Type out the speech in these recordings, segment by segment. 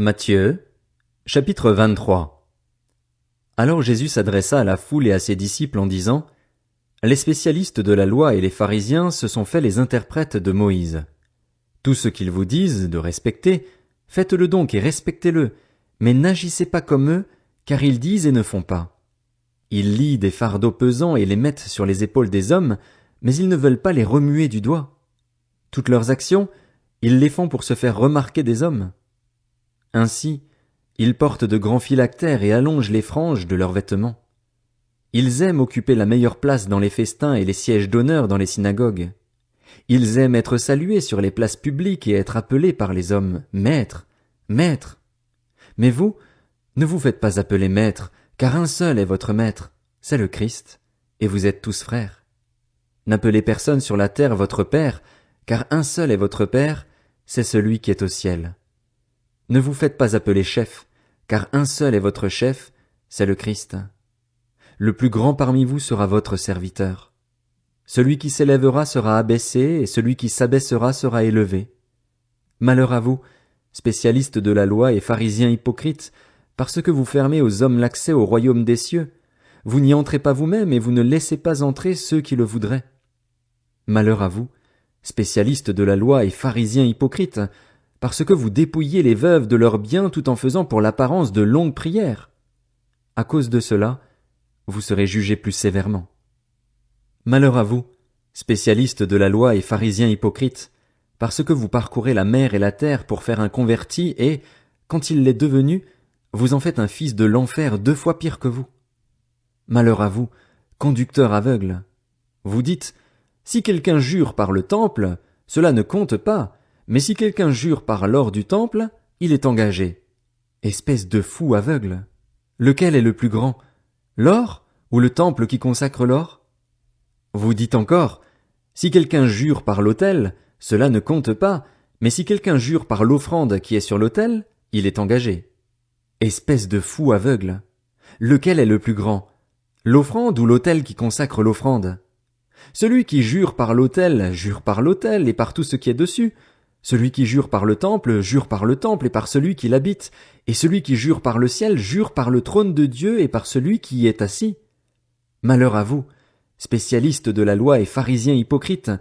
Matthieu, chapitre 23. Alors Jésus s'adressa à la foule et à ses disciples en disant: Les spécialistes de la loi et les pharisiens se sont fait les interprètes de Moïse. Tout ce qu'ils vous disent de respecter, faites-le donc et respectez-le, mais n'agissez pas comme eux, car ils disent et ne font pas. Ils lient des fardeaux pesants et les mettent sur les épaules des hommes, mais ils ne veulent pas les remuer du doigt. Toutes leurs actions, ils les font pour se faire remarquer des hommes. Ainsi, ils portent de grands phylactères et allongent les franges de leurs vêtements. Ils aiment occuper la meilleure place dans les festins et les sièges d'honneur dans les synagogues. Ils aiment être salués sur les places publiques et être appelés par les hommes « Maître, Maître ». Mais vous, ne vous faites pas appeler Maître, car un seul est votre Maître, c'est le Christ, et vous êtes tous frères. N'appelez personne sur la terre votre Père, car un seul est votre Père, c'est celui qui est au ciel. Ne vous faites pas appeler chef, car un seul est votre chef, c'est le Christ. Le plus grand parmi vous sera votre serviteur. Celui qui s'élèvera sera abaissé, et celui qui s'abaissera sera élevé. Malheur à vous, spécialistes de la loi et pharisiens hypocrites, parce que vous fermez aux hommes l'accès au royaume des cieux. Vous n'y entrez pas vous-même et vous ne laissez pas entrer ceux qui le voudraient. Malheur à vous, spécialistes de la loi et pharisiens hypocrites, parce que vous dépouillez les veuves de leurs biens tout en faisant pour l'apparence de longues prières. À cause de cela, vous serez jugés plus sévèrement. Malheur à vous, spécialistes de la loi et pharisiens hypocrites, parce que vous parcourez la mer et la terre pour faire un converti et, quand il l'est devenu, vous en faites un fils de l'enfer 2 fois pire que vous. Malheur à vous, conducteurs aveugles. Vous dites: si quelqu'un jure par le temple, cela ne compte pas, mais si quelqu'un jure par l'or du temple, il est engagé. Espèce de fou aveugle. Lequel est le plus grand, l'or ou le temple qui consacre l'or? Vous dites encore: si quelqu'un jure par l'autel, cela ne compte pas, mais si quelqu'un jure par l'offrande qui est sur l'autel, il est engagé. Espèce de fou aveugle. Lequel est le plus grand, l'offrande ou l'autel qui consacre l'offrande? Celui qui jure par l'autel et par tout ce qui est dessus. Celui qui jure par le temple et par celui qui l'habite, et celui qui jure par le ciel jure par le trône de Dieu et par celui qui y est assis. Malheur à vous, spécialistes de la loi et pharisiens hypocrites,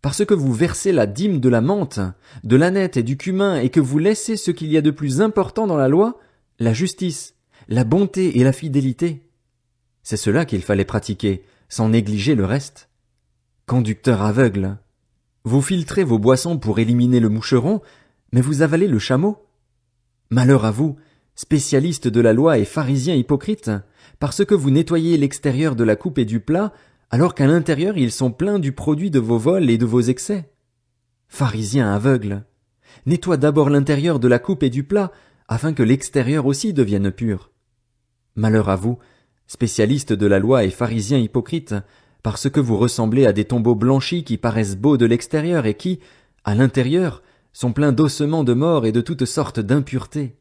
parce que vous versez la dîme de la menthe, de l'âneth et du cumin, et que vous laissez ce qu'il y a de plus important dans la loi, la justice, la bonté et la fidélité. C'est cela qu'il fallait pratiquer, sans négliger le reste. Conducteurs aveugles, vous filtrez vos boissons pour éliminer le moucheron, mais vous avalez le chameau. Malheur à vous, spécialistes de la loi et pharisiens hypocrites, parce que vous nettoyez l'extérieur de la coupe et du plat, alors qu'à l'intérieur ils sont pleins du produit de vos vols et de vos excès. Pharisiens aveugles, nettoie d'abord l'intérieur de la coupe et du plat, afin que l'extérieur aussi devienne pur. Malheur à vous, spécialistes de la loi et pharisiens hypocrites, parce que vous ressemblez à des tombeaux blanchis qui paraissent beaux de l'extérieur et qui, à l'intérieur, sont pleins d'ossements de mort et de toutes sortes d'impuretés.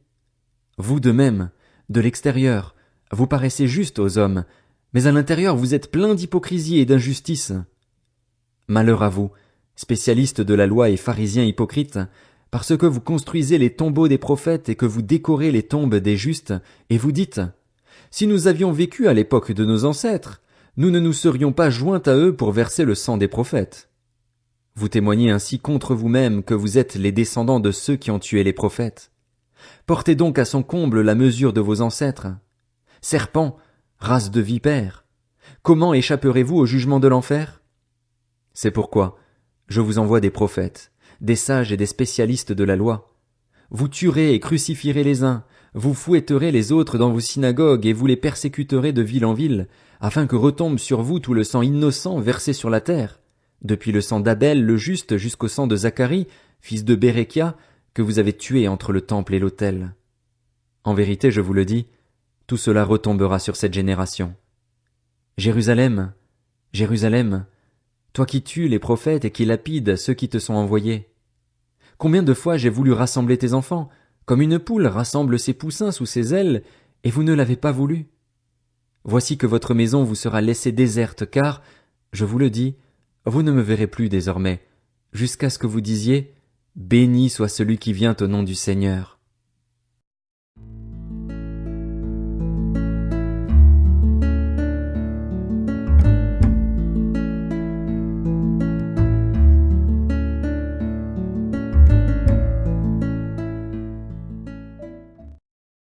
Vous de même, de l'extérieur, vous paraissez justes aux hommes, mais à l'intérieur vous êtes pleins d'hypocrisie et d'injustice. Malheur à vous, spécialistes de la loi et pharisiens hypocrites, parce que vous construisez les tombeaux des prophètes et que vous décorez les tombes des justes, et vous dites: si nous avions vécu à l'époque de nos ancêtres, nous ne nous serions pas joints à eux pour verser le sang des prophètes. Vous témoignez ainsi contre vous-même que vous êtes les descendants de ceux qui ont tué les prophètes. Portez donc à son comble la mesure de vos ancêtres. Serpents, race de vipères, comment échapperez-vous au jugement de l'enfer? C'est pourquoi je vous envoie des prophètes, des sages et des spécialistes de la loi. Vous tuerez et crucifierez les uns, vous fouetterez les autres dans vos synagogues et vous les persécuterez de ville en ville, afin que retombe sur vous tout le sang innocent versé sur la terre, depuis le sang d'Abel le juste jusqu'au sang de Zacharie, fils de Béréchia, que vous avez tué entre le temple et l'autel. En vérité, je vous le dis, tout cela retombera sur cette génération. Jérusalem, Jérusalem, toi qui tues les prophètes et qui lapides ceux qui te sont envoyés. Combien de fois j'ai voulu rassembler tes enfants, comme une poule rassemble ses poussins sous ses ailes, et vous ne l'avez pas voulu. Voici que votre maison vous sera laissée déserte, car, je vous le dis, vous ne me verrez plus désormais, jusqu'à ce que vous disiez: Béni soit celui qui vient au nom du Seigneur.